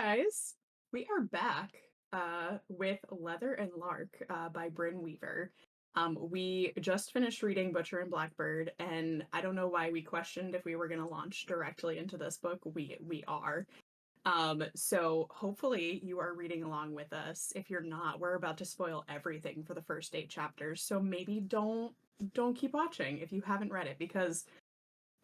guys. We are back with Leather and Lark by Bryn Weaver. We just finished reading Butcher and Blackbird, and I don't know why we questioned if we were going to launch directly into this book. We are. So hopefully you are reading along with us. If you're not, we're about to spoil everything for the first 8 chapters. So maybe don't keep watching if you haven't read it, because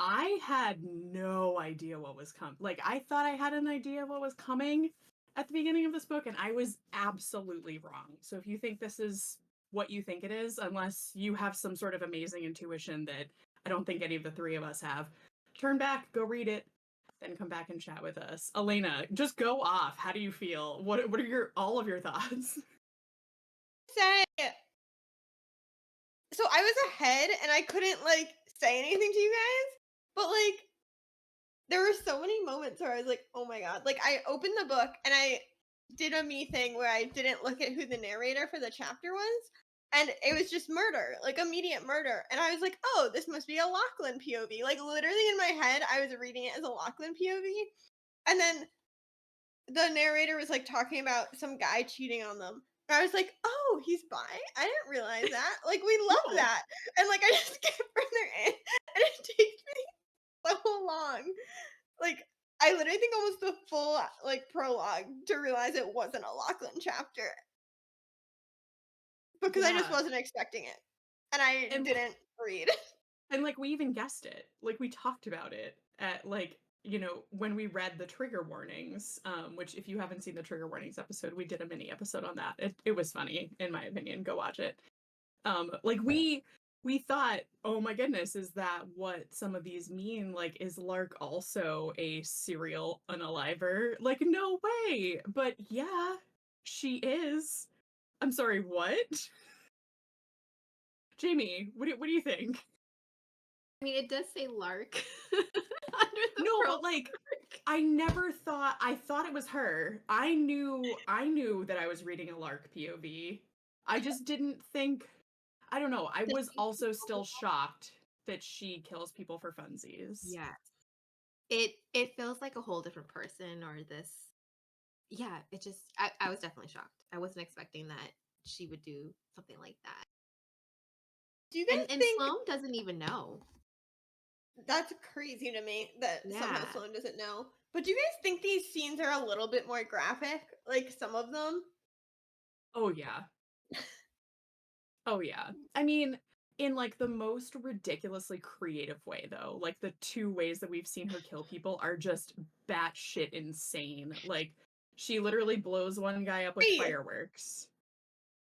I had no idea what was coming. Like, I thought I had an idea of what was coming at the beginning of this book, and I was absolutely wrong. So if you think this is what you think it is, unless you have some sort of amazing intuition that I don't think any of the three of us have, turn back, go read it, then come back and chat with us. Elena, just go off. How do you feel? What are all of your thoughts? Say, so I was ahead and I couldn't say anything to you guys, but there were so many moments where I was like, oh my god. Like, I opened the book and I did a me thing where I didn't look at who the narrator for the chapter was, and it was just murder, like immediate murder. And I was like, oh, this must be a Lachlan POV. Like, literally in my head, I was reading it as a Lachlan POV. And then the narrator was talking about some guy cheating on them. And I was like, oh, he's bi? I didn't realize that. Like, we love Cool. that. And I just get further in, and it takes me so long. Like, I literally think almost the full prologue to realize it wasn't a Lachlan chapter, because I just Yeah. wasn't expecting it. And I And didn't read. And like we even guessed it. Like we talked about it at when we read the trigger warnings, which if you haven't seen the trigger warnings episode, we did a mini episode on that. It was funny, in my opinion. Go watch it. Like we thought, oh my goodness, is that what some of these mean? Like, is Lark also a serial unaliver? Like, no way. But yeah, she is. I'm sorry, what? Jamie, what do you think? I mean, it does say Lark under the No, pearl. but I thought it was her. I knew that I was reading a Lark POV. I just didn't think, I don't know. I was also still shocked that she kills people for funsies. Yeah. It feels like a whole different person, or this. Yeah, it just I was definitely shocked. I wasn't expecting that she would do something like that. Do you guys And think Sloane doesn't even know. that's crazy to me that somehow Yeah. Sloane doesn't know? But do you guys think these scenes are a little bit more graphic? Like, some of them? Oh yeah. Oh yeah. I mean, in like the most ridiculously creative way though. Like the two ways that we've seen her kill people are just batshit insane. Like she literally blows one guy up with Three. fireworks.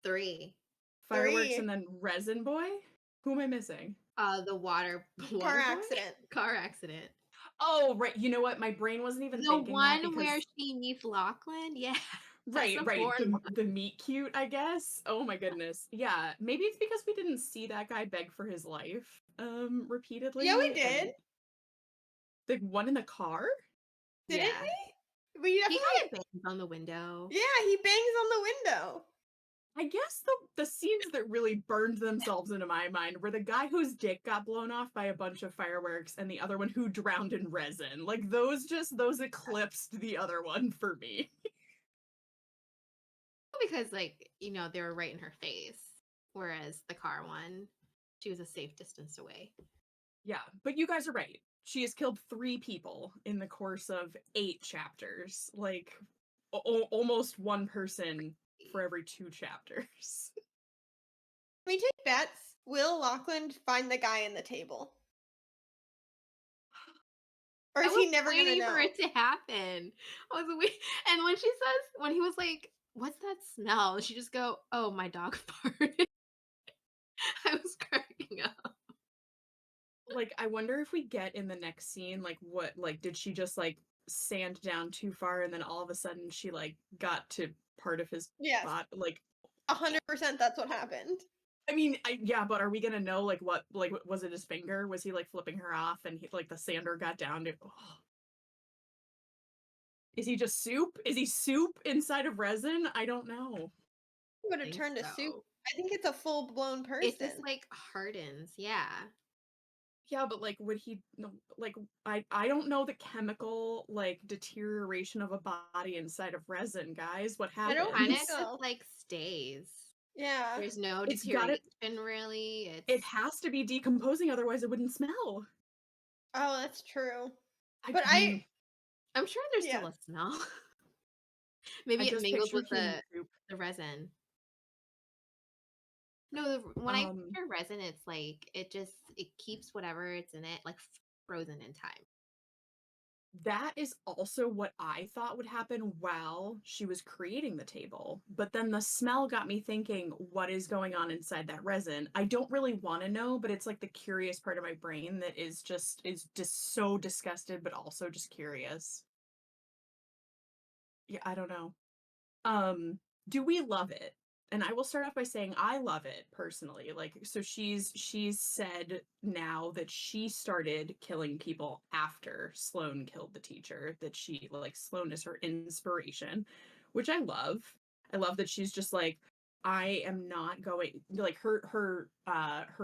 3. Fireworks and Three. then resin boy? Who am I missing? The water Car water boy? accident. Car accident. Oh, right. You know what? My brain wasn't even The thinking that one where because she meets Lachlan? Yeah. That's right, a right. foreign The one. the meat cute, I guess. Oh my goodness. Yeah, maybe it's because we didn't see that guy beg for his life Yeah, we repeatedly, did. and the one in the car? Didn't Yeah. we? We He definitely. kind of bangs on the window. Yeah, he bangs on the window. I guess the scenes that really burned themselves into my mind were the guy whose dick got blown off by a bunch of fireworks and the other one who drowned in resin. Like those eclipsed the other one for me. Because they were right in her face. Whereas the car one, she was a safe distance away. Yeah, but you guys are right. She has killed 3 people in the course of 8 chapters. Like almost one person for every 2 chapters. Can we take bets? Will Lachlan find the guy in the table? Or I is he was never gonna waiting for know? it to happen. And when he was like, "What's that smell?" She just go, "Oh, my dog farted." I was cracking up. Like I wonder if we get in the next scene like what, like did she just like sand down too far and then all of a sudden she like got to part of his Yes, bot, like 100% that's what happened. I mean, yeah, but are we gonna know like what, like was it his finger? Was he like flipping her off and he like the sander got down to, oh. Is he just soup? Is he soup inside of resin? I don't know. He would I have think turned to soup. so. I think it's a full-blown It just person. hardens, yeah. Yeah, but like would he no, like I don't know the chemical like deterioration of a body inside of resin, guys. What I don't Kinda think happens? just, so. like, stays. Yeah. There's no It's got to deterioration really, it it's has to be decomposing otherwise it wouldn't smell. Oh, that's true. I But mean, I'm sure there's yeah. still a smell. I Maybe it just mingles picture with human poop. the resin. No, when I Um picture resin, it's like it keeps whatever it's in it, like, frozen in time. That is also what I thought would happen while she was creating the table. But then the smell got me thinking, what is going on inside that resin? I don't really want to know, but it's like the curious part of my brain that is just so disgusted, but also just curious. Yeah, I don't know. Um, do we love it? And I will start off by saying I love it personally. Like, so she's said now that she started killing people after Sloane killed the teacher, that she like Sloane is her inspiration, which I love. I love that she's just like, I am not going like her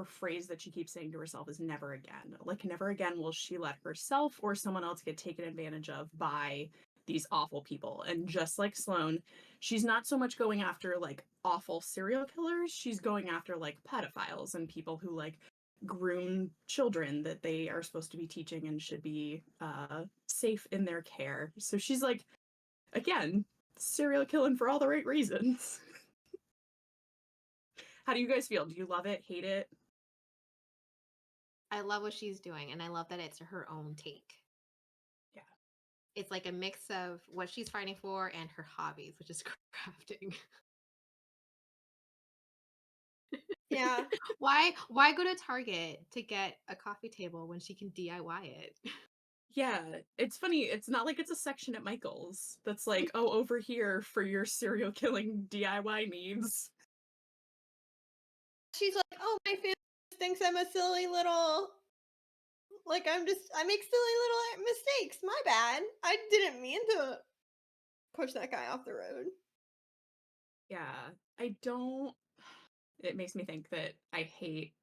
phrase that she keeps saying to herself is never again. Like never again will she let herself or someone else get taken advantage of by these awful people. And just like Sloane, she's not so much going after like awful serial killers, she's going after like pedophiles and people who like groom children that they are supposed to be teaching and should be safe in their care. So she's like, again, serial killing for all the right reasons. How do you guys feel? Do you love it, hate it? I love what she's doing, and I love that it's her own take. Yeah. It's like a mix of what she's fighting for and her hobbies, which is crafting. Yeah. Why go to Target to get a coffee table when she can DIY it? Yeah, it's funny. It's not like it's a section at Michael's that's like, oh, over here for your serial killing DIY needs. She's like, "Oh, my family thinks I'm a silly little like I make silly little mistakes. My bad. I didn't mean to push that guy off the road." Yeah, I don't. It makes me think that I hate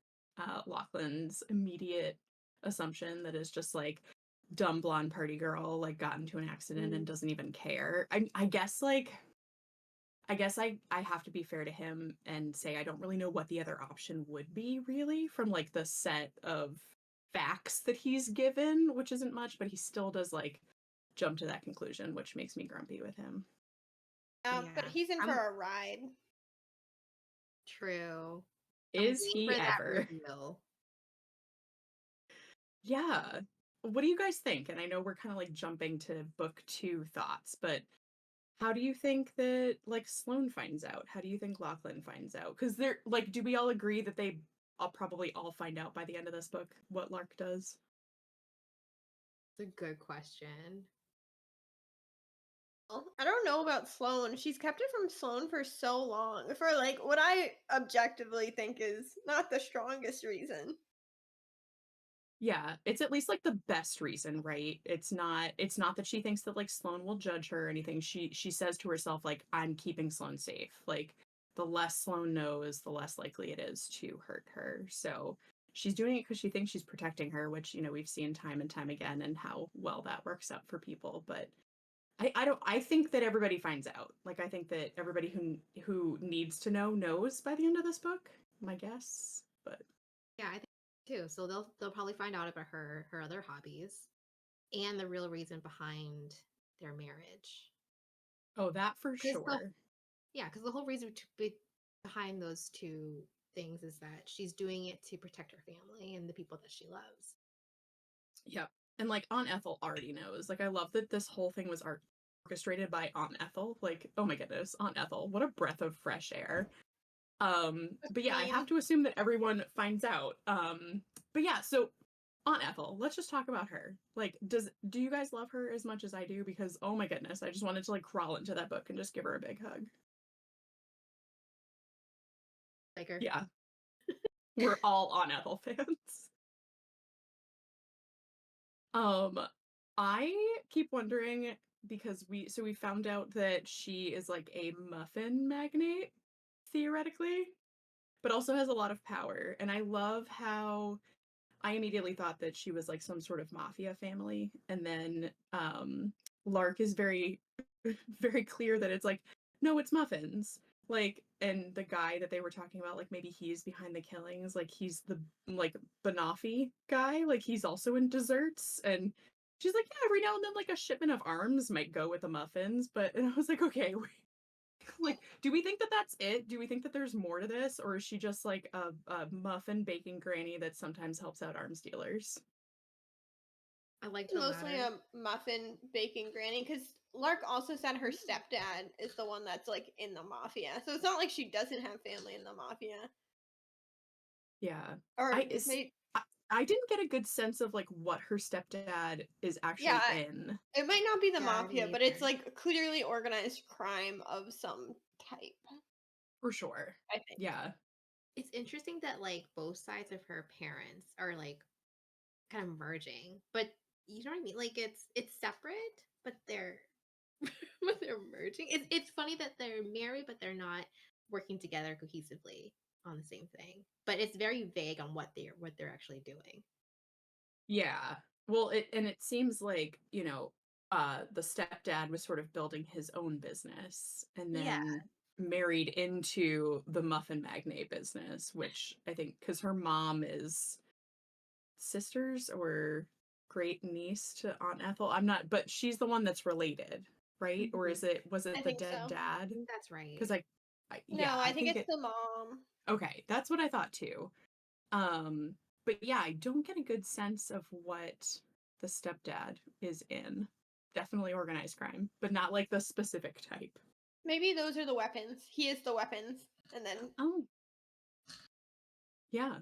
Lachlan's immediate assumption that is just like dumb blonde party girl like got into an accident and Mm. doesn't even care. I guess like I have to be fair to him and say I don't really know what the other option would be really from like the set of facts that he's given, which isn't much, but he still does like jump to that conclusion, which makes me grumpy with him. But Yeah, he's in for I'm a ride. true. I'm Is waiting he for that ever? reveal. Yeah. What do you guys think? And I know we're kind of like jumping to book two thoughts, but how do you think that like Sloane finds out? How do you think Lachlan finds out? Because they're like, do we all agree that they I'll probably all find out by the end of this book what Lark does? It's a good question. Well, I don't know about Sloane. She's kept it from Sloane for so long. For like what I objectively think is not the strongest reason. Yeah, it's at least like the best reason, right? It's not that she thinks that like Sloane will judge her or anything. She says to herself like I'm keeping Sloane safe. Like the less Sloane knows, the less likely it is to hurt her. So she's doing it because she thinks she's protecting her, which you know we've seen time and time again and how well that works out for people. But I don't I think that everybody finds out. Like I think that everybody who needs to know knows by the end of this book, my guess. But Yeah, I think too. So they'll probably find out about her other hobbies and the real reason behind their marriage. oh, that for Because the sure. Yeah, because the whole reason behind those two things is that she's doing it to protect her family and the people that she loves. Yep. And like Aunt Ethel already knows. Like I love that this whole thing was orchestrated by Aunt Ethel. Like, oh my goodness, Aunt Ethel, what a breath of fresh air. But yeah, I have Queen. to assume that everyone finds out. But yeah, so Aunt Ethel, let's just talk about her. Like, do you guys love her as much as I do? Because oh my goodness, I just wanted to like crawl into that book and just give her a big hug. Like her. Yeah, we're all Aunt Ethel fans. Um, I keep wondering because we found out that she is like a muffin magnate, theoretically, but also has a lot of power. And I love how I immediately thought that she was like some sort of mafia family, and then Lark is very very clear that it's like, no, it's muffins. Like, and the guy that they were talking about, like maybe he's behind the killings, like he's the like Banoffee guy, like he's also in desserts. And she's like, yeah, every now and then like a shipment of arms might go with the muffins, but and I was like, okay, wait, like, do we think that that's it? Do we think that there's more to this, or is she just like a muffin baking granny that sometimes helps out arms dealers? I like the Mostly latter. a muffin baking granny because Lark also said her stepdad is the one that's like in the mafia. So it's not like she doesn't have family in the mafia. Yeah. Or I is maybe, I, I didn't get a good sense of like what her stepdad is yeah, actually in. it might not be the Yeah, mafia, me but it's either. like clearly organized crime of some type, For sure. I think. Yeah. It's interesting that like both sides of her parents are like kind of merging, but you know what I mean? Like it's separate, but they're but they're merging. It's funny that they're married, but they're not working together cohesively on the same thing. But it's very vague on what they're actually doing. Yeah. Well, it seems like, the stepdad was sort of building his own business and Yeah. then married into the muffin magnate business, which I think because her mom is sisters or great niece to Aunt Ethel. I'm not, but she's the one that's related, right? Or Mhm. was I it the think dead so. I dad? think that's right. Because yeah, No, I I think think it's it, the mom. okay, that's what I thought too. Um, but yeah, I don't get a good sense of what the stepdad is in. Definitely organized crime, but not like the specific type. Maybe those are the weapons. He is the weapons. And then Oh, yeah.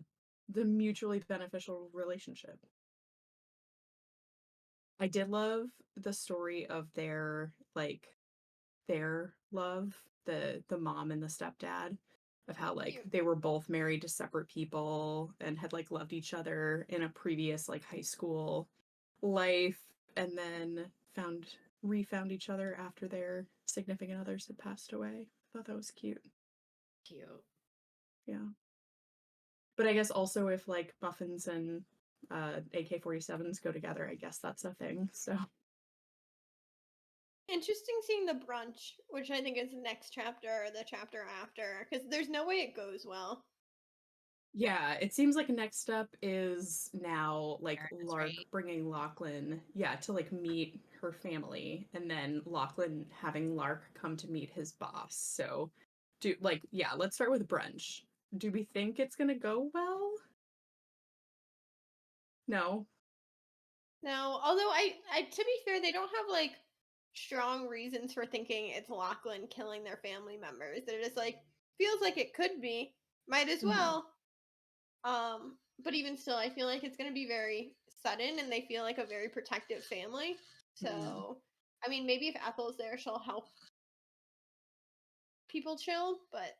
The mutually beneficial relationship. I did love the story of their love, the mom and the stepdad, of how like cute. they were both married to separate people and had like loved each other in a previous like high school life, and then refound each other after their significant others had passed away. I thought that was cute. Cute. Yeah. But I guess also if like muffins and AK-47s go together, I guess that's a thing. So Interesting seeing the brunch, which I think is the next chapter or the chapter after, because there's no way it goes well. yeah, it seems like next step is now like Parents, Lark right? bringing Lachlan, yeah, to like meet her family, and then Lachlan having Lark come to meet his boss. So, yeah, let's start with brunch. Do we think it's gonna go well? No. No, although to be fair, they don't have like strong reasons for thinking it's Lachlan killing their family members. They're just like feels like it could be, might as Mhm. well. But even still, I feel like it's gonna be very sudden, and they feel like a very protective family. Mhm. So, I mean, maybe if Ethel's there, she'll help people chill. But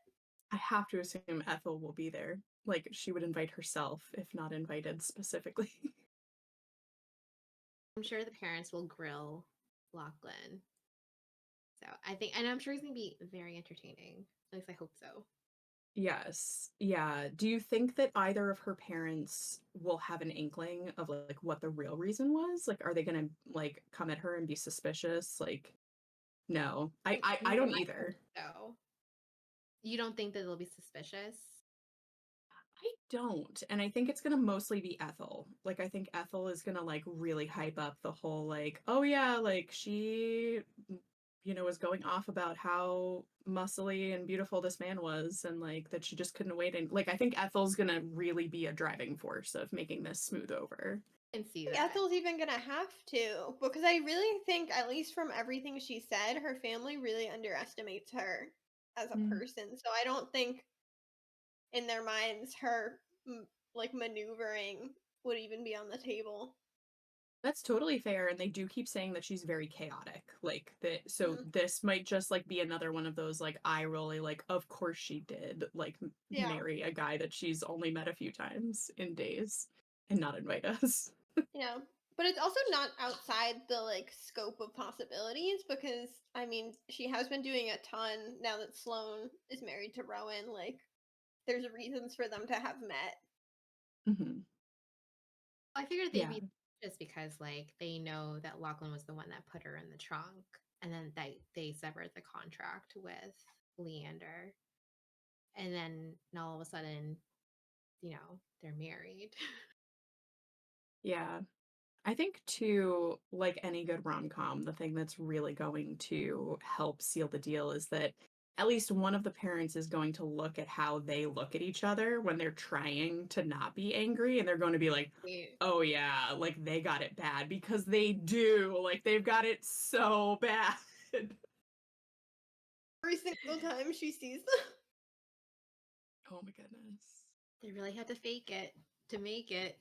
I have to assume Ethel will be there. Like she would invite herself if not invited specifically. I'm sure the parents will grill Lachlan. So I think, and I'm sure he's gonna be very entertaining. At least I hope so. Yes. Yeah. Do you think that either of her parents will have an inkling of like what the real reason was? Like, are they gonna like come at her and be suspicious? Like, no. I No, don't I hope either. so. You don't think that they'll be suspicious? I don't. And I think it's gonna mostly be Ethel. Like, I think Ethel is gonna like really hype up the whole like, oh yeah, like she was going off about how muscly and beautiful this man was, and like that she just couldn't wait. And like I think Ethel's gonna really be a driving force of making this smooth over. I can see think that. Ethel's even gonna have to, because I really think, at least from everything she said, her family really underestimates her as a Mm. person. So I don't think in their minds her like maneuvering would even be on the table. That's totally fair, and they do keep saying that she's very chaotic. Like that, so Mm, this might just like be another one of those like eye rolly, like of course she did like yeah, marry a guy that she's only met a few times in days and not invite us. yeah. But it's also not outside the like scope of possibilities, because I mean she has been doing a ton now that Sloane is married to Rowan. Like there's reasons for them to have met. Mhm. I figured they'd Yeah. be just because like they know that Lachlan was the one that put her in the trunk, and then they severed the contract with Leander, and then all of a sudden, they're married. Yeah. I think too, like any good rom-com, the thing that's really going to help seal the deal is that at least one of the parents is going to look at how they look at each other when they're trying to not be angry, and they're going to be like, Wait, "Oh yeah, like they got it bad," because they do. Like they've got it so bad. Every single time she sees them. Oh my goodness. they really had to fake it to make it.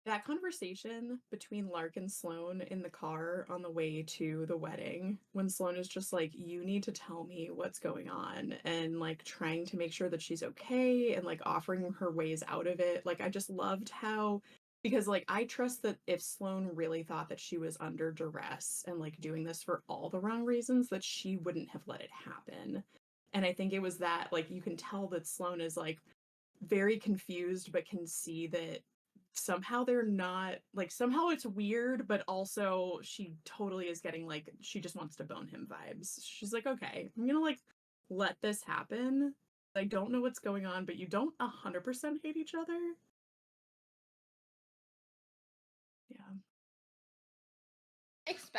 That conversation between Lark and Sloane in the car on the way to the wedding, when Sloane is just like, "You need to tell me what's going on," and like trying to make sure that she's okay and like offering her ways out of it. Like, I just loved how, because like I trust that if Sloane really thought that she was under duress and like doing this for all the wrong reasons, that she wouldn't have let it happen. And I think it was that, like, you can tell that Sloane is like very confused, but can see that somehow they're not like, somehow it's weird, but also she totally is getting like she just wants to bone him vibes. She's like, okay, I'm gonna like let this happen. I don't know what's going on, but you don't 100% hate each other. Yeah.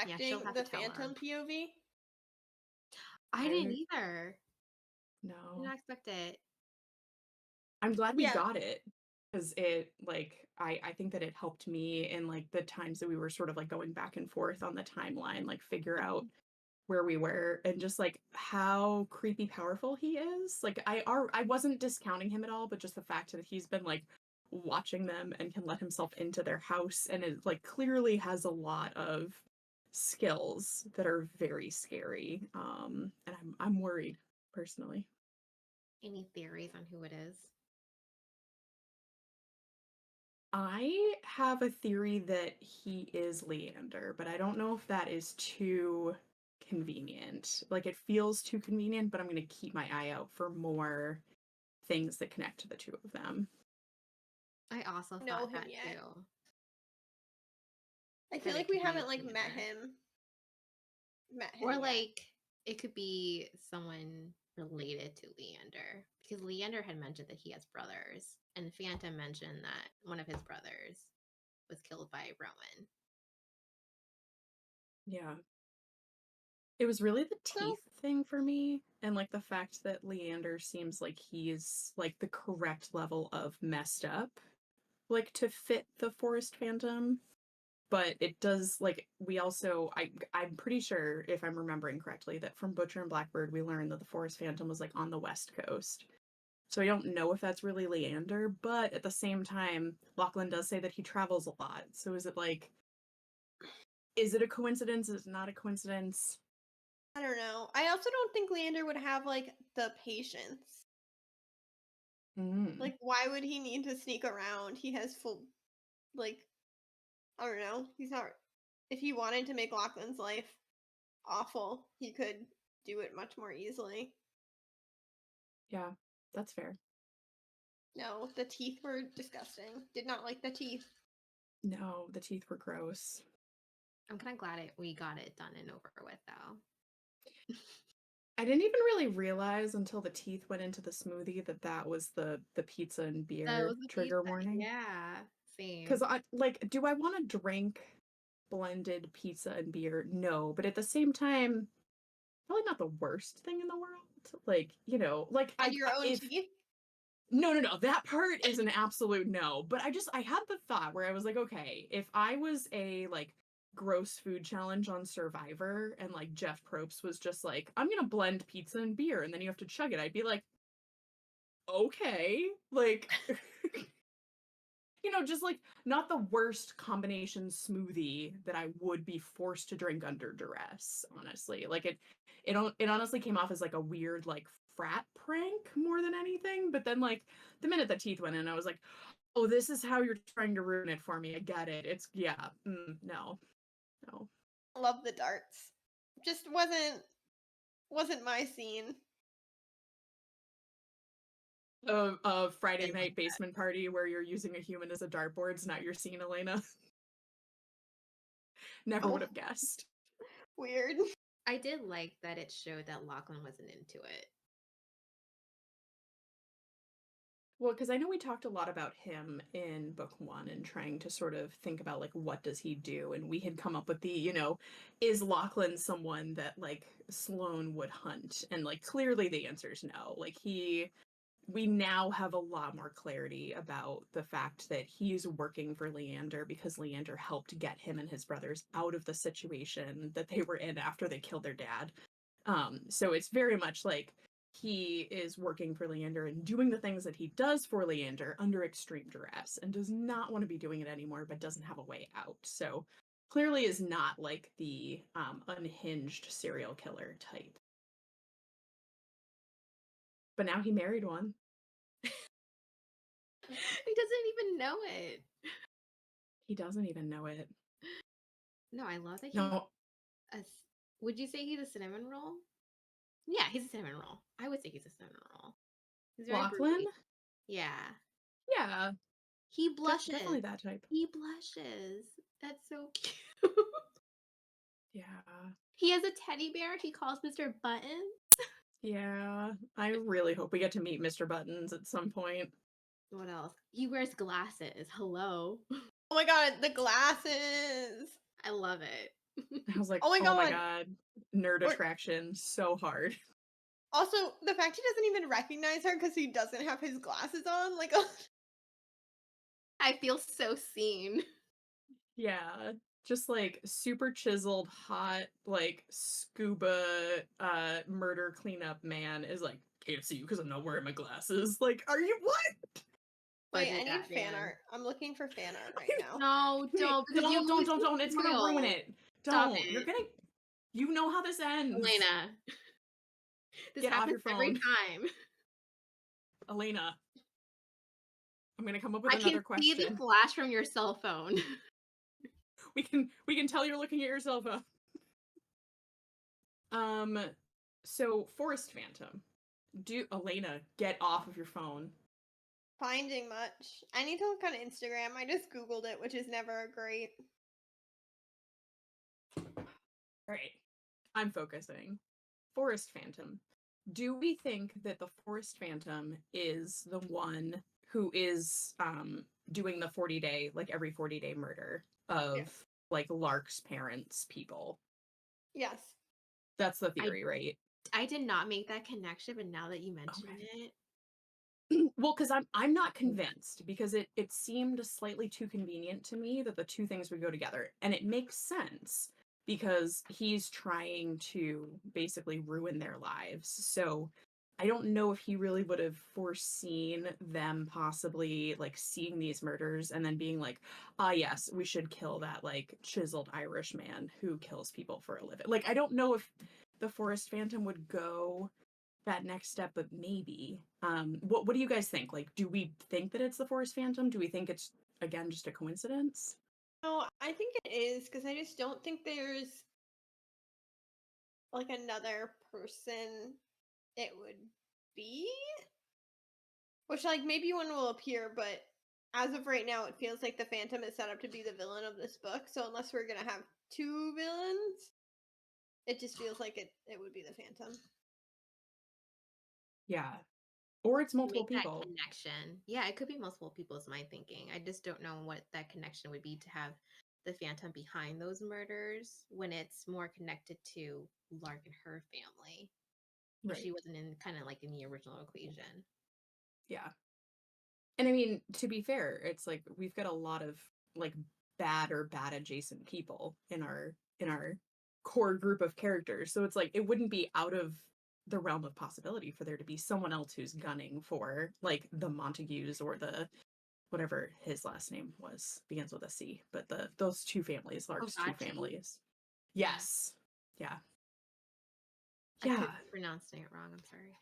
Yeah, she'll Expecting have to the tell her. Phantom POV. I didn't I either. Did no. not expect it. I'm glad we Yeah. got it, because it like I think that it helped me in like the times that we were sort of like going back and forth on the timeline, like figure out where we were and just like how creepy powerful he is. Like I wasn't discounting him at all, but just the fact that he's been like watching them and can let himself into their house and it like clearly has a lot of skills that are very scary. And I'm worried personally. Any theories on who it is? I have a theory that he is Leander, but I don't know if that is too convenient. Like it feels too convenient, but I'm going to keep my eye out for more things that connect to the two of them. I also Know thought him that yet. too. I feel That like it we could be haven't like met Leander. him. Met him Or yet. like it could be someone related to Leander. Because Leander had mentioned that he has brothers, and Phantom mentioned that one of his brothers was killed by Rowan. Yeah. It was really the So teeth thing for me, and like the fact that Leander seems like he's like the correct level of messed up, like to fit the Forest Phantom. But it does like we also I'm pretty sure if I'm remembering correctly that from Butcher and Blackbird we learned that the Forest Phantom was like on the West Coast. So I don't know if that's really Leander, but at the same time, Lachlan does say that he travels a lot. So is it like, is it a coincidence? Is it not a coincidence? I don't know. I also don't think Leander would have like the patience. Mm, Like, why would he need to sneak around? He has full, like, I don't know. He's not. If he wanted to make Lachlan's life awful, he could do it much more easily. yeah, that's fair. No, the teeth were disgusting. Did not like the teeth. No, the teeth were gross. I'm kind of glad we got it done and over with, though. I didn't even really realize until the teeth went into the smoothie that that was the pizza and That beer was the trigger pizza. warning. Yeah, Because same. I like, do I want to drink blended pizza and beer? No, but at the same time, probably not the worst thing in the world. Like, like And your own if teeth? no, that part is an absolute no. But I had the thought where I was like, okay, if I was a like gross food challenge on Survivor and like Jeff Probst was just like, I'm gonna blend pizza and beer and then you have to chug it, I'd be like, okay, like just like not the worst combination smoothie that I would be forced to drink under duress, honestly. Like it honestly came off as like a weird like frat prank more than anything, but then like the minute the teeth went in, I was like, "Oh, this is how you're trying to ruin it for me. I get it. It's yeah, no. No." Love the darts. Just wasn't my scene. A Friday Didn't night like that. basement party where you're using a human as a dartboard is not your scene, Elena. Never would Oh, have guessed. weird. I did like that it showed that Lachlan wasn't into it. Well, because I know we talked a lot about him in book one and trying to sort of think about like what does he do, and we had come up with the, is Lachlan someone that like Sloane would hunt? And like clearly the answer is no. Like we now have a lot more clarity about the fact that he's working for Leander because Leander helped get him and his brothers out of the situation that they were in after they killed their dad. So it's very much like he is working for Leander and doing the things that he does for Leander under extreme duress and does not want to be doing it anymore, but doesn't have a way out. So clearly is not like the unhinged serial killer type. But now he married one. He doesn't even know it. He doesn't even know it. No, I love that he's No, would you say he's a cinnamon roll? Yeah, he's a cinnamon roll. I would say he's a cinnamon roll. He's very Lachlan? broody. Yeah. Yeah, He blushes. definitely that type. He blushes. That's so cute. Yeah. He has a teddy bear he calls Mr. Button. Yeah. I really hope we get to meet Mr. Buttons at some point. What else? He wears glasses. Hello. Oh my god, the glasses. I love it. I was like, Oh my oh my god. god, nerd Or- attraction so hard. Also, the fact he doesn't even recognize her because he doesn't have his glasses on, like, I feel so seen. Yeah. Just like super chiseled, hot, like scuba murder cleanup man is like, can't see you because I'm not wearing my glasses. Like, are you what? wait, I Budget need that fan man. art. I'm looking for fan art right now. No, don't. Because you lose the Don't. It's gonna spoil. ruin it. Stop Don't. You're it. gonna you know how this ends. Elena. This Get off happens your every phone. time. Elena. I'm gonna come up with I another can see the question. flash from your cell phone. We can tell you're looking at your cell phone. So Forest Phantom. Do Elena, get off of your phone. Finding much. I need to look on Instagram. I just Googled it, which is never great. Alright. I'm focusing. Forest Phantom. Do we think that the Forest Phantom is the one who is doing the 40-day, like every 40-day murder of Yes. like Lark's parents' people? Yes. That's the theory, right? I did not make that connection, but now that you mention it, Well, because I'm not convinced because it seemed slightly too convenient to me that the two things would go together. And it makes sense because he's trying to basically ruin their lives. So I don't know if he really would have foreseen them possibly like seeing these murders and then being like, ah, yes, we should kill that like chiseled Irish man who kills people for a living. Like, I don't know if the Forest Phantom would go that next step, but maybe. What do you guys think? Like, do we think that it's the Forest Phantom? Do we think it's again just a coincidence? No, I think it is because I just don't think there's like another person it would be. Which, like, maybe one will appear, but as of right now, it feels like the Phantom is set up to be the villain of this book. So unless we're gonna have two villains, it just feels like it would be the Phantom. Yeah. Or it's multiple make that people. connection. Yeah, it could be multiple people is my thinking. I just don't know what that connection would be to have the Phantom behind those murders when it's more connected to Lark and her family. If Right. she wasn't in kind of like in the original equation. Yeah. And I mean, to be fair, it's like we've got a lot of like bad or bad adjacent people in our core group of characters. So it's like it wouldn't be out of the realm of possibility for there to be someone else who's gunning for like the Montagues or the whatever his last name was, begins with a C, but those two families, Lark's two Kovaci? families. Yeah. Yes. Yeah. I Yeah. could be pronouncing it wrong. I'm sorry.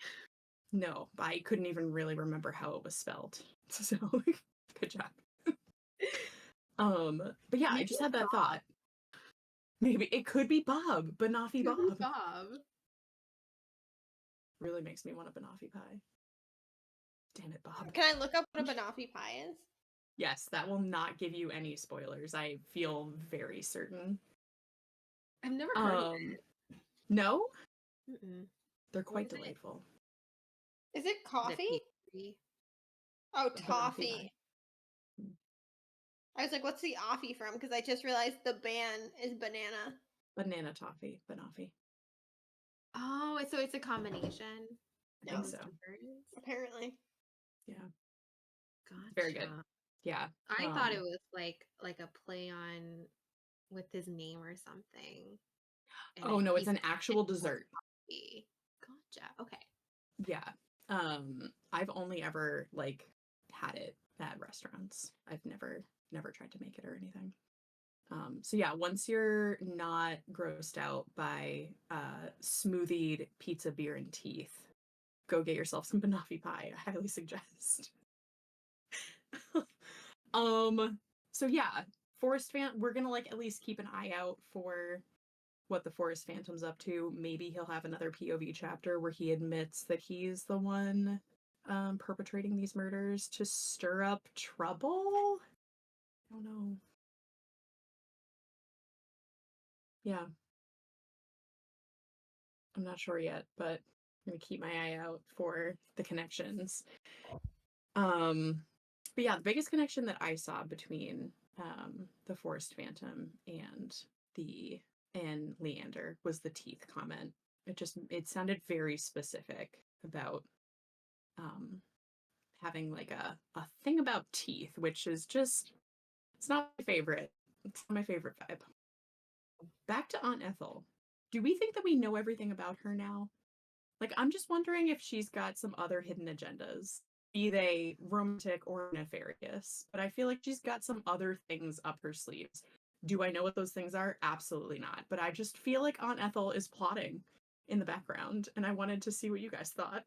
No, I couldn't even really remember how it was spelled. So good job. But yeah, I Maybe just had that Bob. thought. Maybe it could be Bob, Banoffee Could be Bob. Bob. Really makes me want a banoffee pie. Damn it, Bob. Can I look up what a banoffee pie is? Yes, that will not give you any spoilers. I feel very certain. I've never heard of it. No? Mm-mm. They're What quite is it? delightful. Is it Is it coffee? pastry? Oh, Banoffee toffee. pie. I was like, what's the offie from? Because I just realized the band is banana. Banana toffee, banoffee. Oh, so it's a combination I of think Yeah, so. those two words? apparently. Yeah. Gotcha. Very good. Yeah. I thought it was like a play on with his name or something. And Oh no, it's he's an actual dessert. coffee. Gotcha. Okay. Yeah. I've only ever like had it at restaurants. I've never tried to make it or anything. So yeah, once you're not grossed out by smoothied pizza, beer, and teeth, go get yourself some banoffee pie. I highly suggest. So yeah, we're gonna like at least keep an eye out for what the Forest Phantom's up to. Maybe he'll have another POV chapter where he admits that he's the one perpetrating these murders to stir up trouble. I don't know. Yeah, I'm not sure yet, but I'm gonna keep my eye out for the connections. But yeah, the biggest connection that I saw between the Forest Phantom the and Leander was the teeth comment. It sounded very specific about um having like a thing about teeth, which is just it's not my favorite. It's not my favorite vibe. Back to Aunt Ethel. Do we think that we know everything about her now? Like, I'm just wondering if she's got some other hidden agendas, be they romantic or nefarious. But I feel like she's got some other things up her sleeves. Do I know what those things are? Absolutely not. But I just feel like Aunt Ethel is plotting in the background, and I wanted to see what you guys thought.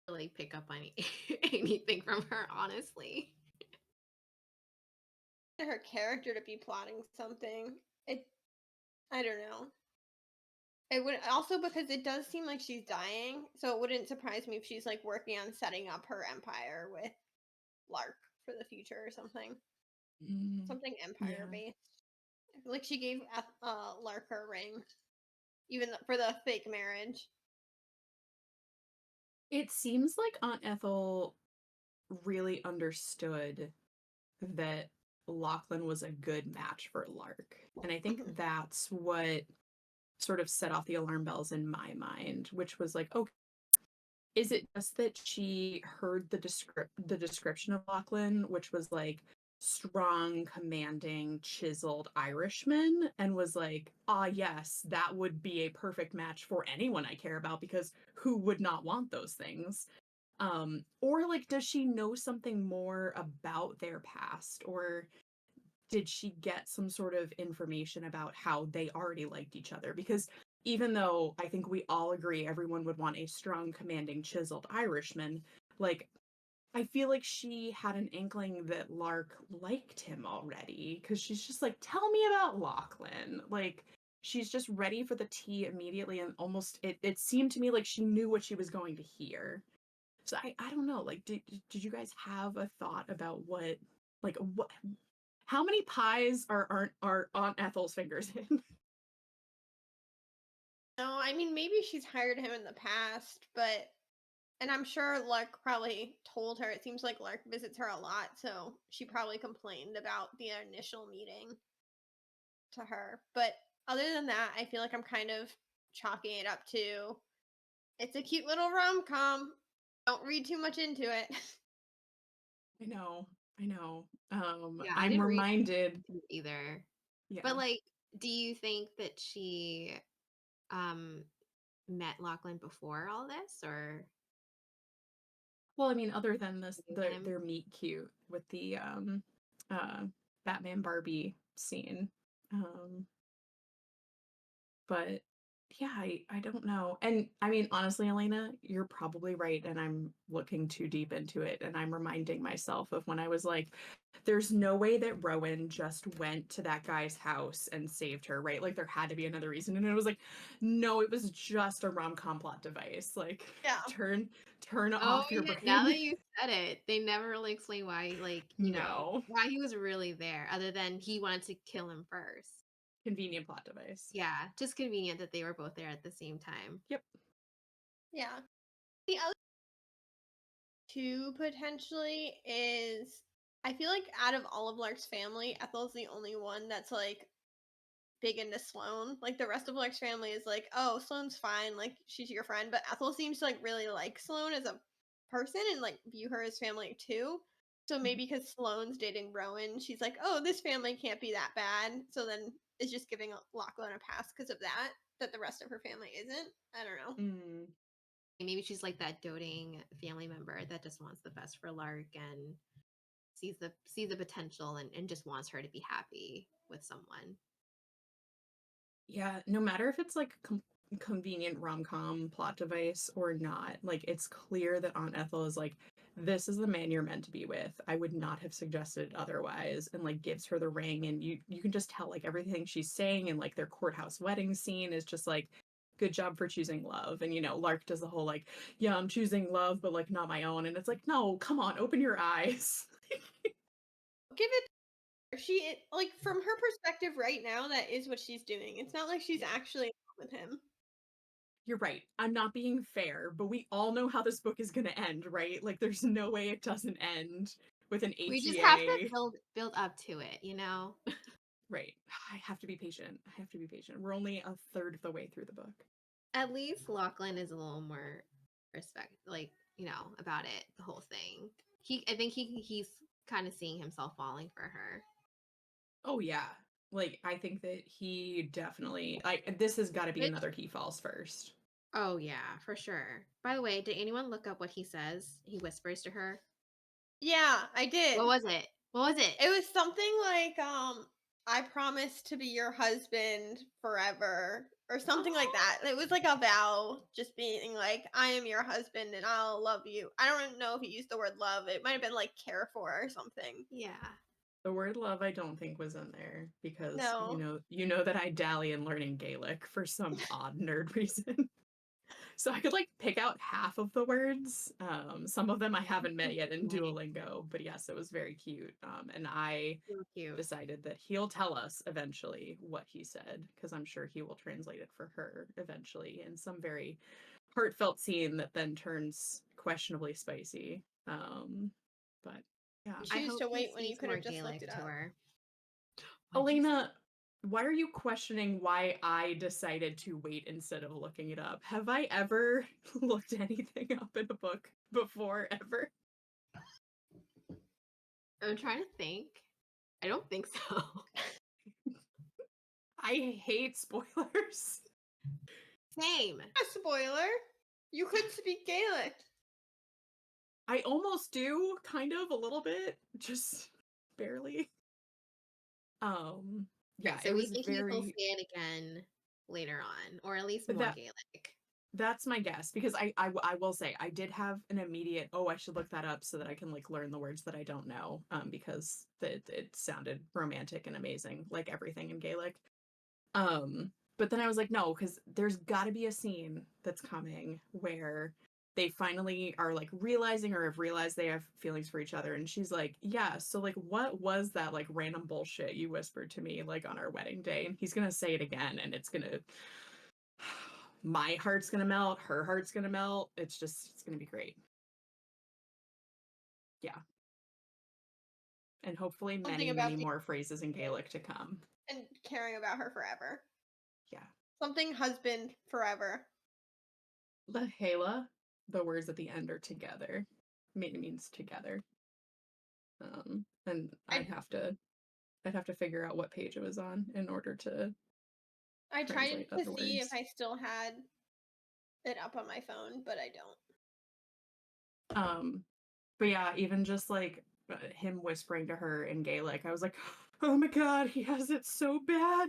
Really pick up on anything from her, honestly. Her character to be plotting something. I don't know. It would also because it does seem like she's dying, so it wouldn't surprise me if she's like working on setting up her empire with Lark for the future or something. Something empire Yeah. based. I feel like she gave Lark her ring, even for the fake marriage. It seems like Aunt Ethel really understood that Lachlan was a good match for Lark. And I think that's what sort of set off the alarm bells in my mind, which was like, okay, is it just that she heard the description of Lachlan, which was like strong, commanding, chiseled Irishman, and was like, ah, yes, that would be a perfect match for anyone I care about because who would not want those things? Or like, does she know something more about their past, or did she get some sort of information about how they already liked each other? Because even though I think we all agree everyone would want a strong, commanding, chiseled Irishman, like, I feel like she had an inkling that Lark liked him already because she's just like, tell me about Lachlan. Like, she's just ready for the tea immediately, and almost it seemed to me like she knew what she was going to hear. So I don't know. Like, did you guys have a thought about what how many pies are Aunt Ethel's fingers in? No, I mean maybe she's hired him in the past, but and I'm sure Lark probably told her. It seems like Lark visits her a lot, so she probably complained about the initial meeting to her. But other than that, I feel like I'm kind of chalking it up to it's a cute little rom com. Don't read too much into it. I know, I know. Yeah, I I'm didn't read reminded. it either. Yeah. But like, do you think that she um met Lachlan before all this, or Well, I mean, other than this, knew him? their meet cute with the uh Batman Barbie scene. Um, but Yeah, I don't know. And I mean, honestly, Elena, you're probably right. And I'm looking too deep into it. And I'm reminding myself of when I was like, there's no way that Rowan just went to that guy's house and saved her, right? Like there had to be another reason. And it was like, no, it was just a rom-com plot device. Like Yeah. turn Oh off your yeah, now brain. that you said it, they never really explain why, like, No. why he was really there, other than he wanted to kill him first. Convenient plot device. Yeah, just convenient that they were both there at the same time. Yep. Yeah. The other two potentially is I feel like out of all of Lark's family, Ethel's the only one that's like big into Sloane. Like the rest of Lark's family is like, oh, Sloane's fine, like she's your friend. But Ethel seems to like really like Sloane as a person and like view her as family too. So maybe because Sloane's dating Rowan, she's like, oh, this family can't be that bad. So then it's just giving Lachlan a pass because of that, that the rest of her family isn't. I don't know. Mm. Maybe she's like that doting family member that just wants the best for Lark and sees the potential and just wants her to be happy with someone. Yeah, no matter if it's like convenient rom-com plot device or not, like it's clear that Aunt Ethel is like, this is the man you're meant to be with. I would not have suggested otherwise, and like gives her the ring, and you can just tell like everything she's saying, and like their courthouse wedding scene is just like, good job for choosing love. And Lark does the whole like, yeah, I'm choosing love, but like not my own, and it's like, no, come on, open your eyes. Give it she like from her perspective right now, that is what she's doing. It's not like she's Yeah. actually in love with him. You're right. I'm not being fair, but we all know how this book is going to end, right? Like, there's no way it doesn't end with an We just have to HEA. build up to it. Right. I have to be patient. I have to be patient. We're only a third of the way through the book. At least Lachlan is a little more respect, like, about it, the whole thing. I think he's kind of seeing himself falling for her. Oh, yeah. Like, I think that he definitely, like, this has got to be Which, another he falls first. oh yeah, for sure. By the way, did anyone look up what he says? He whispers to her. Yeah, I did. What was it? What was it? It was something like, I promise to be your husband forever, or something like that. It was like a vow, just being like, I am your husband and I'll love you. I don't know if he used the word love. It might have been like care for or something. Yeah. The word love I don't think was in there because No. you know that I dally in learning Gaelic for some odd nerd reason. So I could like pick out half of the words. Some of them I haven't met yet in Nice. Duolingo, but yes, it was very cute. And I So cute. decided that he'll tell us eventually what he said because I'm sure he will translate it for her eventually in some very heartfelt scene that then turns questionably spicy. But yeah, You I choose hope to he wait when you speaks could more have just looked Gaelic it to up. her. What'd you say? Elena, why are you questioning why I decided to wait instead of looking it up? Have I ever looked anything up in a book before, ever? I'm trying to think. I don't think so. I hate spoilers. Same. A spoiler. You could speak Gaelic. I almost do, kind of, a little bit, just barely. Yeah, Right, so it we was think he'll say very it again later on, or at least more that Gaelic. that's my guess because I will say I did have an immediate, oh, I should look that up so that I can like learn the words that I don't know because it sounded romantic and amazing like everything in Gaelic. But then I was like, no, because there's got to be a scene that's coming where they finally are like realizing or have realized they have feelings for each other. And she's like, yeah, so like, what was that like random bullshit you whispered to me like on our wedding day? And he's going to say it again and it's going to, my heart's going to melt, her heart's going to melt. It's going to be great. Yeah. And hopefully Something many, about many more phrases in Gaelic to come. and caring about her forever. Yeah. Something husband forever. Lahela, the words at the end are together. Means together. And I I'd have to figure out what page it was on in order to I tried translate to other see if words. I still had it up on my phone, but I don't. But yeah, even just like him whispering to her in Gaelic, I was like, oh my god, he has it so bad.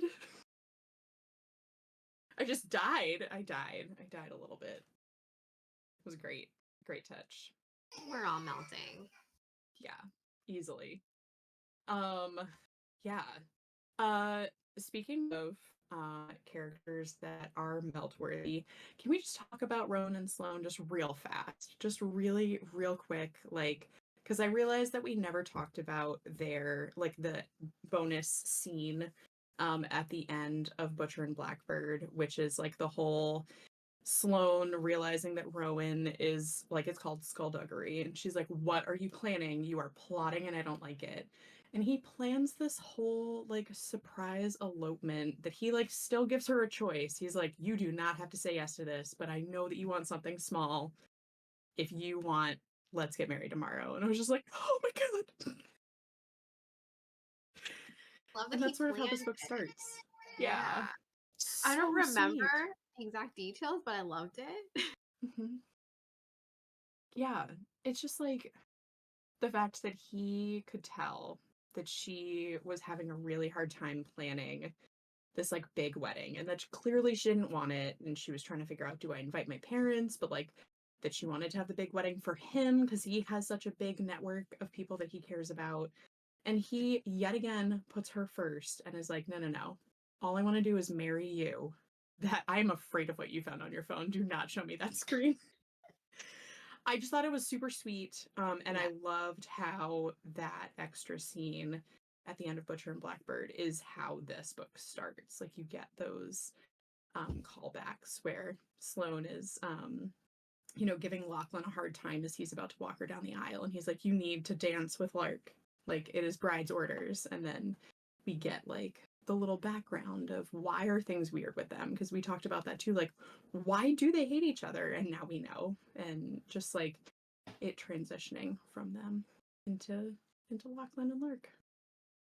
I just died. I died a little bit. It was great. Great touch. We're all melting. Yeah, easily. Yeah. Speaking of characters that are melt worthy, can we just talk about Rowan and Sloane just real fast? Just really, real quick, like, because I realized that we never talked about their like the bonus scene at the end of Butcher and Blackbird, which is like the whole Sloane realizing that Rowan is like, it's called skullduggery, and she's like, what are you planning? You are plotting and I don't like it. And he plans this whole like surprise elopement that he like still gives her a choice. He's like, you do not have to say yes to this, but I know that you want something small. If you want, let's get married tomorrow. And I was just like, oh my god. Love that And he that's sort of how planned this book it. starts. Yeah. Yeah. I don't So remember sweet. the exact details, but I loved it. Mhm. Yeah. It's just like the fact that he could tell that she was having a really hard time planning this like big wedding, and that clearly she didn't want it, and she was trying to figure out, do I invite my parents, but like that she wanted to have the big wedding for him because he has such a big network of people that he cares about. And he yet again puts her first and is like, no, no, no, all I want to do is marry you. That I'm afraid of what you found on your phone, do not show me that screen. I just thought it was super sweet. And Yeah. I loved how that extra scene at the end of Butcher and Blackbird is how this book starts. Like you get those callbacks where Sloane is, giving Lachlan a hard time as he's about to walk her down the aisle. And he's like, you need to dance with Lark. Like it is bride's orders. And then we get like the little background of why are things weird with them, because we talked about that too, like why do they hate each other, and now we know. And just like it transitioning from them into Lachlan and Lark.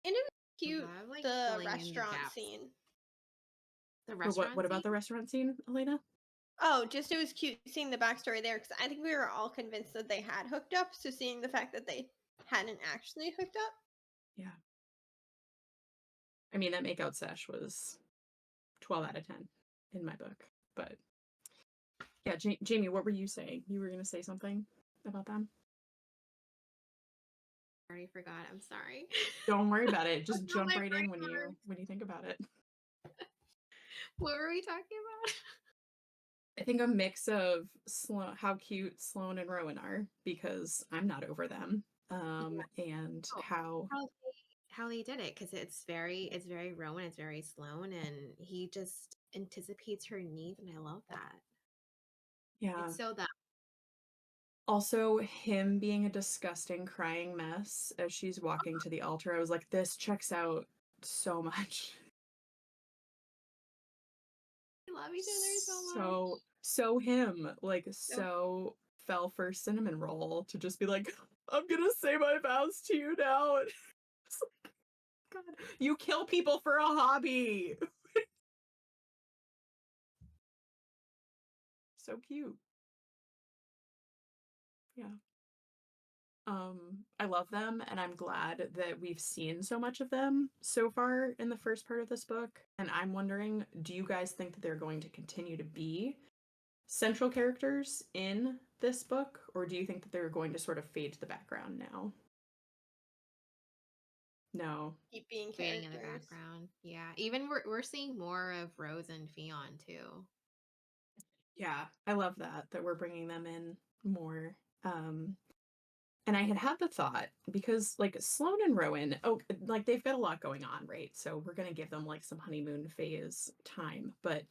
And it was I cute, love like the filling in the restaurant gaps. scene. The Or what restaurant about scene? the restaurant scene, Elena? Oh, just it was cute seeing the backstory there because I think we were all convinced that they had hooked up. So seeing the fact that they hadn't actually hooked up. Yeah, I mean that makeout sesh was 12 out of 10 in my book. But yeah, Jamie, what were you saying? You were going to say something about them? I already forgot. I'm sorry. Don't worry about it. That's Just not jump my right brain in when works. you think about it. What were we talking about? I think a mix of how cute Sloane and Rowan are, because I'm not over them. Yeah. And Oh, how how they did it, because it's very Rowan, it's very Sloane, and he just anticipates her needs, and I love that. yeah. It's so that Also, him being a disgusting crying mess as she's walking to the altar, I was like, this checks out so much. they love each other so much. So him, like So so fell for cinnamon roll to just be like, I'm gonna say my vows to you now. And it's like, God, you kill people for a hobby. So cute. Yeah. I love them, and I'm glad that we've seen so much of them so far in the first part of this book. And I'm wondering, do you guys think that they're going to continue to be central characters in this book, or do you think that they're going to sort of fade to the background now? No. Keep being waiting in the characters. background. Yeah. Even we're seeing more of Rose and Fionn too. Yeah, I love that we're bringing them in more. And I had the thought, because like Sloane and Rowan, like they've got a lot going on, right? So we're gonna give them like some honeymoon phase time. But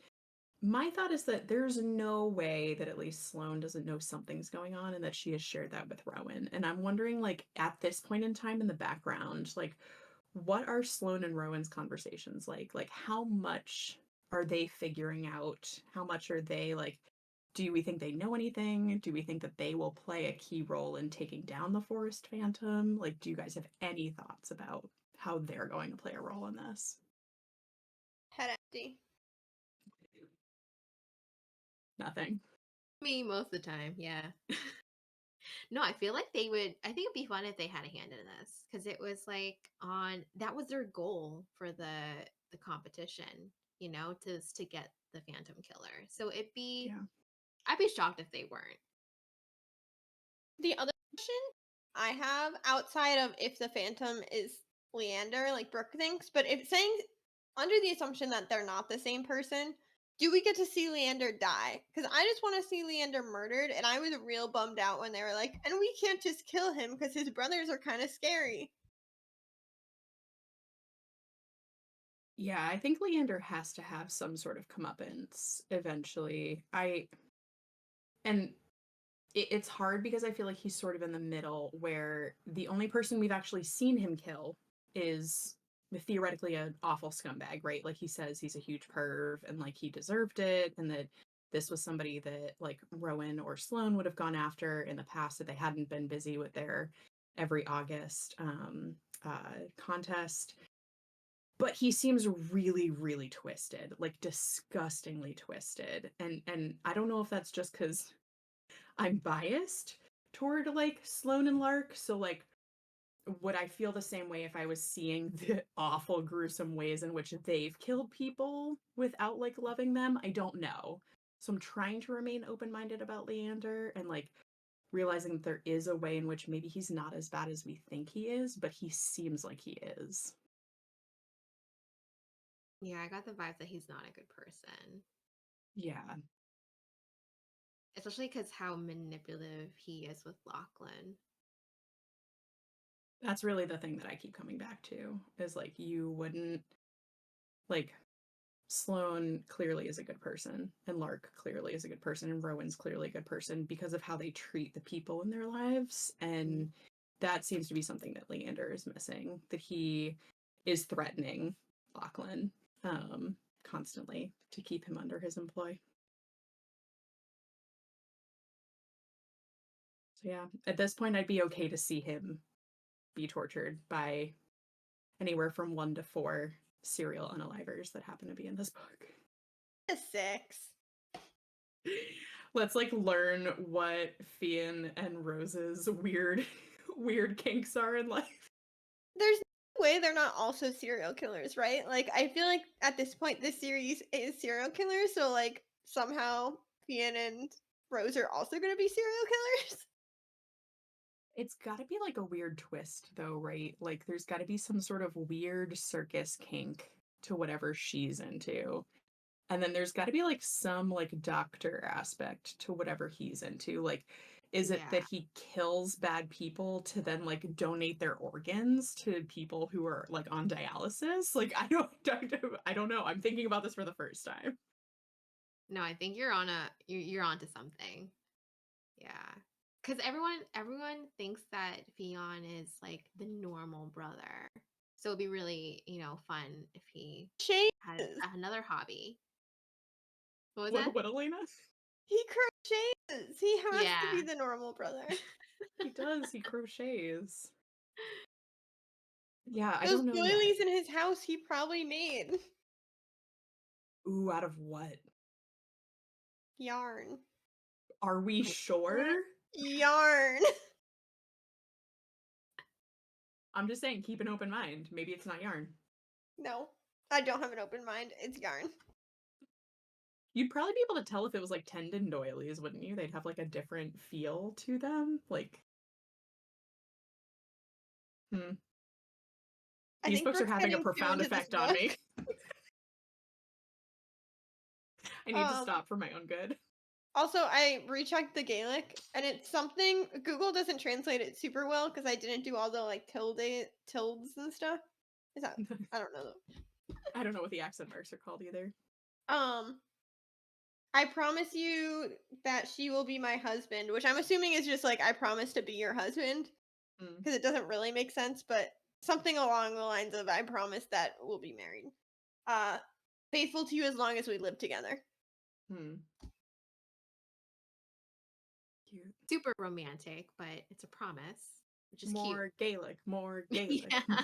my thought is that there's no way that at least Sloane doesn't know something's going on and that she has shared that with Rowan. And I'm wondering, like, at this point in time in the background, like, what are Sloane and Rowan's conversations like? Like, how much are they figuring out? How much are they like, do we think they know anything? Do we think that they will play a key role in taking down the Forest Phantom? Like, do you guys have any thoughts about how they're going to play a role in this? Head empty. Nothing. Me most of the time, yeah. No, I feel like they would. I think it'd be fun if they had a hand in this, because it was like on that was their goal for the competition. to get the Phantom Killer. So Yeah. I'd be shocked if they weren't. The other question I have outside of if the Phantom is Leander, like Brooke thinks, but if saying under the assumption that they're not the same person, do we get to see Leander die? Because I just want to see Leander murdered, and I was real bummed out when they were like, and we can't just kill him because his brothers are kind of scary. Yeah, I think Leander has to have some sort of comeuppance eventually. And it's hard because I feel like he's sort of in the middle where the only person we've actually seen him kill is theoretically an awful scumbag, right? Like he says he's a huge perv and like he deserved it, and that this was somebody that like Rowan or Sloane would have gone after in the past if they hadn't been busy with their every August contest. But he seems really, really twisted, like disgustingly twisted. And I don't know if that's just because I'm biased toward like Sloane and Lark. So like would I feel the same way if I was seeing the awful, gruesome ways in which they've killed people without like loving them? I don't know. So I'm trying to remain open-minded about Leander and like realizing that there is a way in which maybe he's not as bad as we think he is, but he seems like he is. Yeah, I got the vibe that he's not a good person, Yeah. especially because how manipulative he is with Lachlan. That's really the thing that I keep coming back to is like you wouldn't like Sloane clearly is a good person, and Lark clearly is a good person, and Rowan's clearly a good person because of how they treat the people in their lives. And that seems to be something that Leander is missing, that he is threatening Lachlan constantly to keep him under his employ. So yeah, at this point, I'd be okay to see him be tortured by anywhere from 1 to 4 serial unalivers that happen to be in this book. A 6. Let's like learn what Fionn and Rose's weird kinks are in life. There's no way they're not also serial killers, right? Like, I feel like at this point, this series is serial killers, so like somehow Fionn and Rose are also going to be serial killers. It's got to be like a weird twist though, right? Like there's got to be some sort of weird circus kink to whatever she's into. And then there's got to be like some like doctor aspect to whatever he's into. Like is it that Yeah. he kills bad people to then like donate their organs to people who are like on dialysis? Like I don't know. I'm thinking about this for the first time. No, I think you're onto something. Yeah. Cuz everyone thinks that Fionn is like the normal brother. So it'd be really, fun if he Shays. had another hobby. What was that? What Elena? He crochets. He has to be Yeah. the normal brother. He does. He crochets. Yeah, I Those don't know yet. doilies in his house he probably made. Ooh, out of what? Yarn. Are we sure? Yarn. I'm just saying, keep an open mind. Maybe it's not yarn. No, I don't have an open mind. It's yarn. You'd probably be able to tell if it was like tendon doilies, wouldn't you? They'd have like a different feel to them. Like, hmm. I These think books are Brooke's having a getting too profound into this effect on book. me. I need to stop for my own good. Also, I rechecked the Gaelic, and it's something Google doesn't translate it super well because I didn't do all the like tildes and stuff. Is that I don't know. I don't know what the accent marks are called either. Um, I promise you that she will be my husband, which I'm assuming is just like I promise to be your husband Hmm. because it doesn't really make sense, but something along the lines of I promise that we'll be married. Uh, faithful to you as long as we live together. Hmm. Cute. Super romantic, but it's a promise, which is cute. More Gaelic. More Gaelic. Yeah.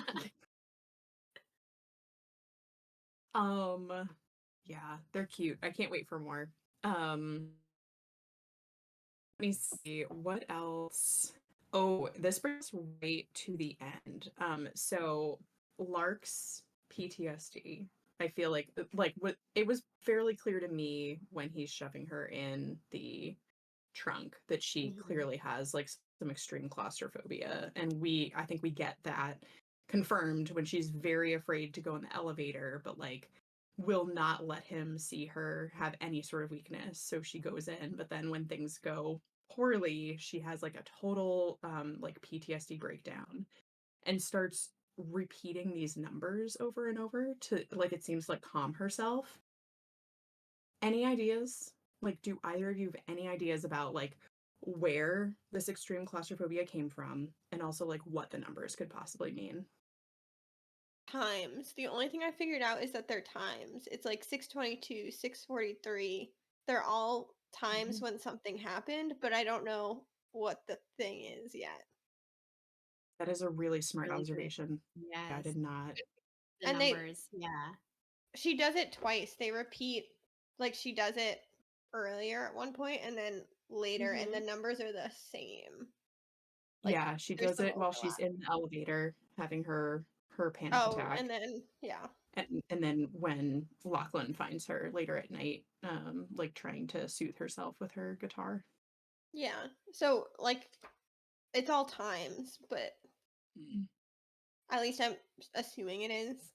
Yeah, they're cute. I can't wait for more. Let me see what else. Oh, this brings us right to the end. So Lark's PTSD I feel like what it was fairly clear to me when he's shoving her in the trunk that she Mhm. clearly has like some extreme claustrophobia, and I think we get that confirmed when she's very afraid to go in the elevator, but like will not let him see her have any sort of weakness, so she goes in. But then when things go poorly, she has like a total like PTSD breakdown and starts repeating these numbers over and over to, like, it seems like, calm herself. Any ideas? Like, do either of you have any ideas about like where this extreme claustrophobia came from, and also like what the numbers could possibly mean? Times. The only thing I figured out is that they're times. It's like 622, 643. They're all times Mhm. when something happened, but I don't know what the thing is yet. That is a really smart Really good. observation. Yeah, I Yes. did not. The And they numbers. Yeah. she does it twice. They repeat, like she does it earlier at one point and then later, and the Mhm. numbers are the same. Like Yeah, she there's does some it while she's overlap. in the elevator having her panic Oh, and attack. then yeah. And then when Lachlan finds her later at night, like trying to soothe herself with her guitar. Yeah. So like it's all times, but Mm. at least I'm assuming it is.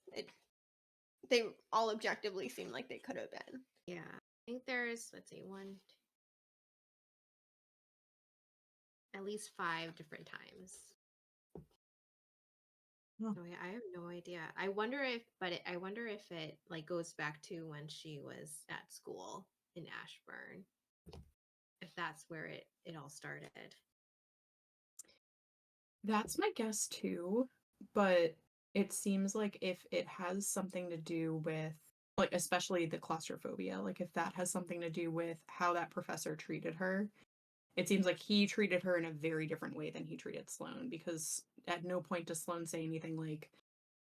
They all objectively seem like they could have been. Yeah. I think there's, let's see, at least 5 different times. Oh. Oh yeah, I have no idea. I wonder if it like goes back to when she was at school in Ashburn, if that's where it all started. That's my guess too, but it seems like if it has something to do with, like, especially the claustrophobia, like if that has something to do with how that professor treated her, it seems like he treated her in a very different way than he treated Sloane, because at no point does Sloane say anything like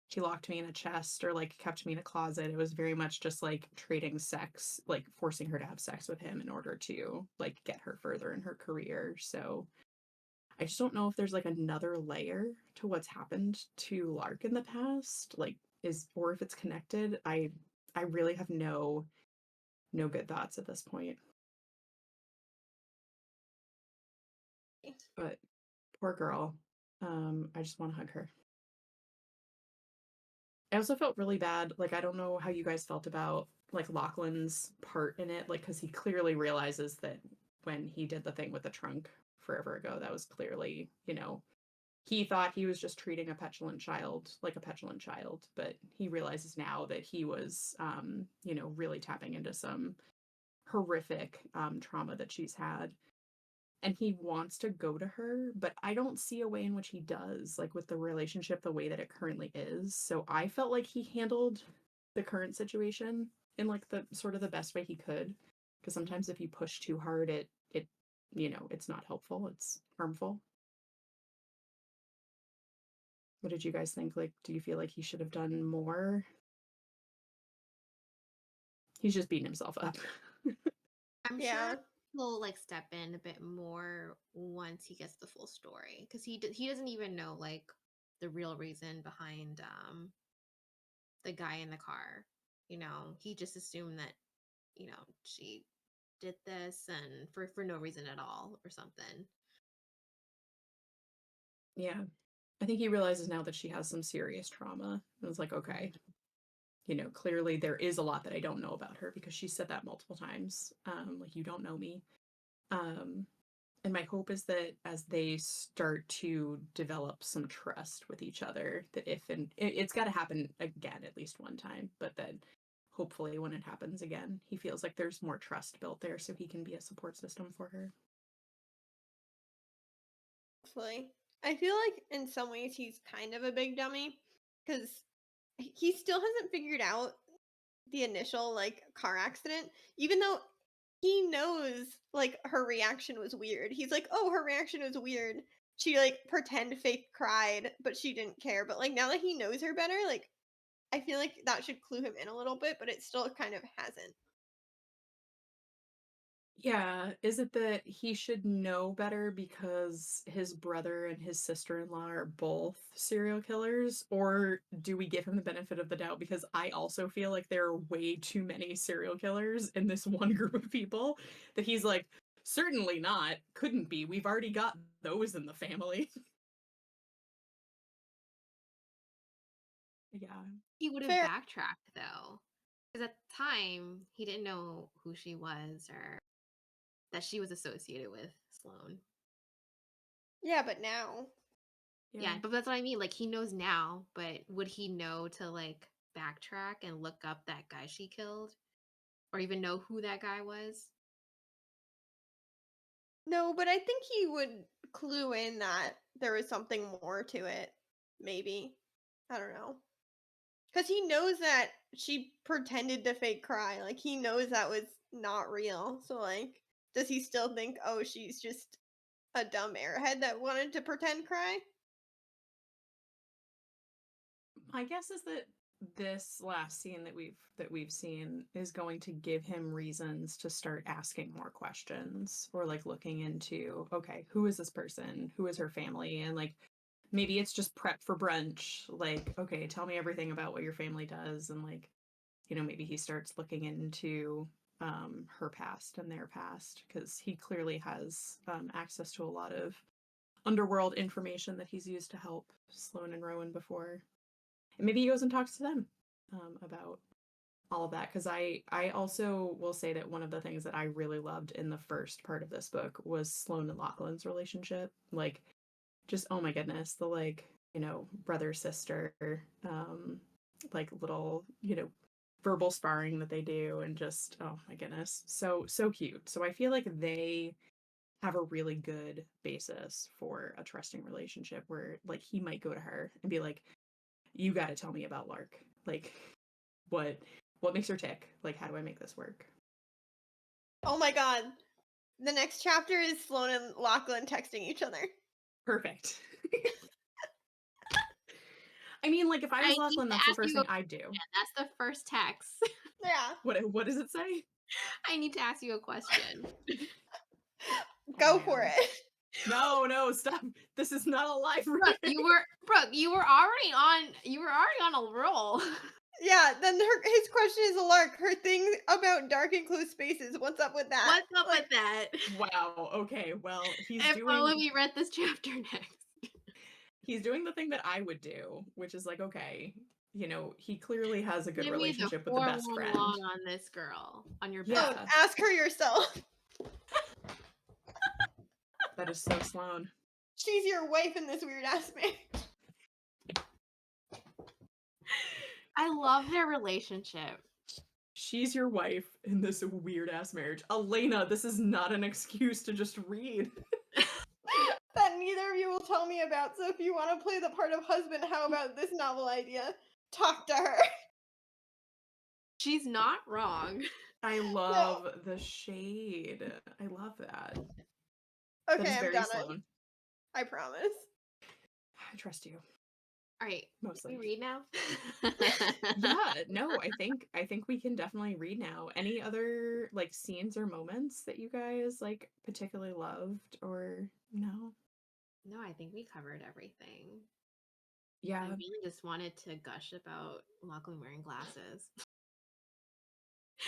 he locked me in a chest or like kept me in a closet. It was very much just like trading sex, like forcing her to have sex with him in order to like get her further in her career. So I just don't know if there's like another layer to what's happened to Lark in the past, like, is, or if it's connected. I really have no good thoughts at this point. But poor girl. I just want to hug her. I also felt really bad. Like, I don't know how you guys felt about like Lachlan's part in it, like, because he clearly realizes that when he did the thing with the trunk forever ago, that was clearly, he thought he was just treating a petulant child like a petulant child, but he realizes now that he was, really tapping into some horrific trauma that she's had. And he wants to go to her, but I don't see a way in which he does, like with the relationship the way that it currently is. So I felt like he handled the current situation in like the sort of the best way he could. Because sometimes if you push too hard, it's not helpful, it's harmful. What did you guys think? Like, do you feel like he should have done more? He's just beating himself up. I'm sure Yeah. he'll like step in a bit more once he gets the full story, because he doesn't even know like the real reason behind the guy in the car. He just assumed that she did this and for no reason at all or something. Yeah. I think he realizes now that she has some serious trauma. And it's like, okay, Mhm. clearly there is a lot that I don't know about her, because she said that multiple times. Like, you don't know me. Um, and my hope is that as they start to develop some trust with each other, that if and it's got to happen again at least one time, but that hopefully when it happens again, he feels like there's more trust built there so he can be a support system for her. Hopefully. I feel like in some ways he's kind of a big dummy because he still hasn't figured out the initial like car accident, even though he knows like her reaction was weird. He's like, "Oh, her reaction was weird." She like pretend fake cried, but she didn't care. But like now that he knows her better, like I feel like that should clue him in a little bit, but it still kind of hasn't. Yeah, is it that he should know better because his brother and his sister-in-law are both serial killers? Or do we give him the benefit of the doubt? Because I also feel like there are way too many serial killers in this one group of people that he's like, certainly not, couldn't be. We've already got those in the family. Yeah. He would have Fair. backtracked though. Because at the time, he didn't know who she was or that she was associated with Sloane. Yeah, but now. Yeah, but that's what I mean. Like, he knows now, but would he know to, like, backtrack and look up that guy she killed? Or even know who that guy was? No, but I think he would clue in that there was something more to it. Maybe. I don't know. Because he knows that she pretended to fake cry. Like, he knows that was not real. So, like, does he still think, oh, she's just a dumb airhead that wanted to pretend cry? My guess is that this last scene that we've seen is going to give him reasons to start asking more questions or like looking into, okay, who is this person? Who is her family? And like maybe it's just prep for brunch. Like, okay, tell me everything about what your family does. And like, maybe he starts looking into her past and their past because he clearly has access to a lot of underworld information that he's used to help Sloane and Rowan before. And maybe he goes and talks to them about all of that. Because I also will say that one of the things that I really loved in the first part of this book was Sloane and Lachlan's relationship. Like, just oh my goodness, the like brother sister, like little verbal sparring that they do, and just oh my goodness, so cute. So I feel like they have a really good basis for a trusting relationship where like he might go to her and be like, you got to tell me about Lark. Like, what what makes her tick? Like, how do I make this work? Oh my god. The next chapter is Sloane and Lachlan texting each other. Perfect. I mean, like, if I I was need Lachlan, to that's the ask first you a thing I'd do. question. That's the first text. Yeah. What does it say? I need to ask you a question. Oh Go for man. it. No, stop. This is not a live Brooke, reading. you were already on a roll. Yeah, then his question is, Lark, her thing about dark and closed spaces. What's up with that? What's up with that? Wow. Okay. Well, If only we read this chapter next. he's doing the thing that I would do, which is like, okay, he clearly has a good Give me the relationship with the best friend. 411 on this girl, on your Yeah. Oh, best. ask her yourself. That is so Sloane. She's your wife in this weird ass marriage. I love their relationship. She's your wife in this weird ass marriage. Elena, this is not an excuse to just read. That neither of you will tell me about. So if you want to play the part of husband, how about this novel idea? Talk to her. She's not wrong. I No. love the shade. I love that. That Okay, is I'm very done. Sloane. I promise. I trust you. All right, Mostly. can we read now? Yeah, no, I think we can definitely read now. Any other like scenes or moments that you guys like particularly loved or no? No, I think we covered everything. Yeah. I really just wanted to gush about Lachlan wearing glasses.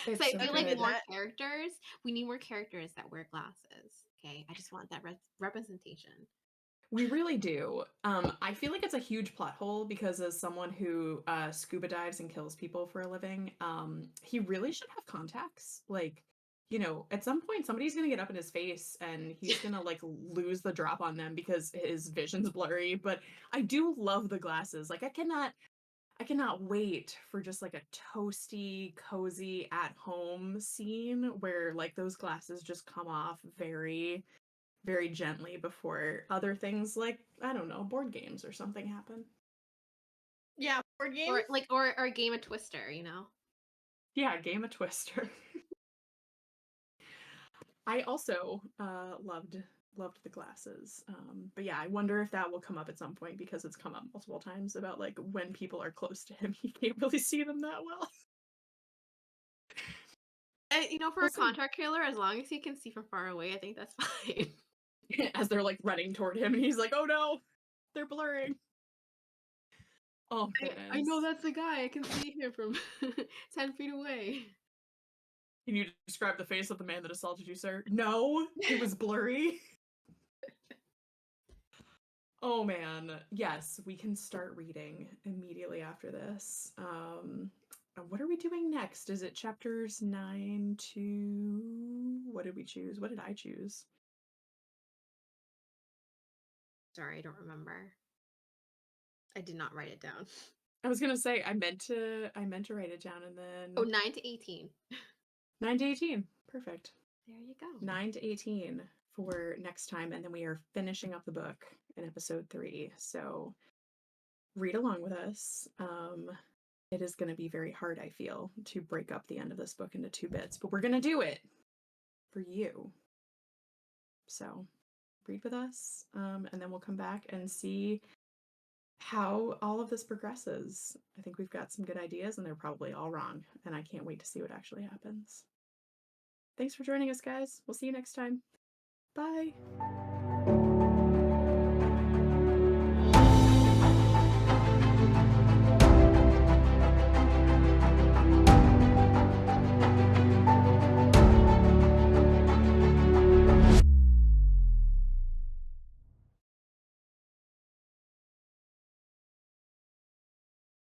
It's So I so feel I'm like good. more that. characters. We need more characters that wear glasses. Okay, I just want that representation. We really do. I feel like it's a huge plot hole because as someone who scuba dives and kills people for a living, he really should have contacts. Like, at some point somebody's gonna get up in his face and he's gonna like lose the drop on them because his vision's blurry. But I do love the glasses. Like I cannot wait for just like a toasty, cozy at home scene where like those glasses just come off very very gently before other things like, I don't know, board games or something happen. Yeah, board games. Or a game of Twister, you know? Yeah, game of Twister. I also loved the glasses. But yeah, I wonder if that will come up at some point because it's come up multiple times about like when people are close to him, he can't really see them that well. You know, for We'll a see. contract killer, as long as he can see from far away, I think that's fine. As they're like running toward him, and he's like, "Oh no, they're blurring." Oh I know goodness. that's the guy. I can see him from 10 feet away. Can you describe the face of the man that assaulted you, sir? No, it was blurry. Oh man. Yes, we can start reading immediately after this. What are we doing next? Is it chapters 9 to what did we choose? What did I choose? Sorry, I don't remember. I did not write it down. I was gonna say I meant to write it down and Oh, then 9 to 18. 9 to 18. Perfect. There you go. 9 to 18 for next time, and then we are finishing up the book in episode 3. So read along with us. It is going to be very hard, I feel, to break up the end of this book into 2 bits, but we're going to do it for you. So read with us, and then we'll come back and see how all of this progresses. I think we've got some good ideas, and they're probably all wrong, and I can't wait to see what actually happens. Thanks for joining us, guys. We'll see you next time. Bye.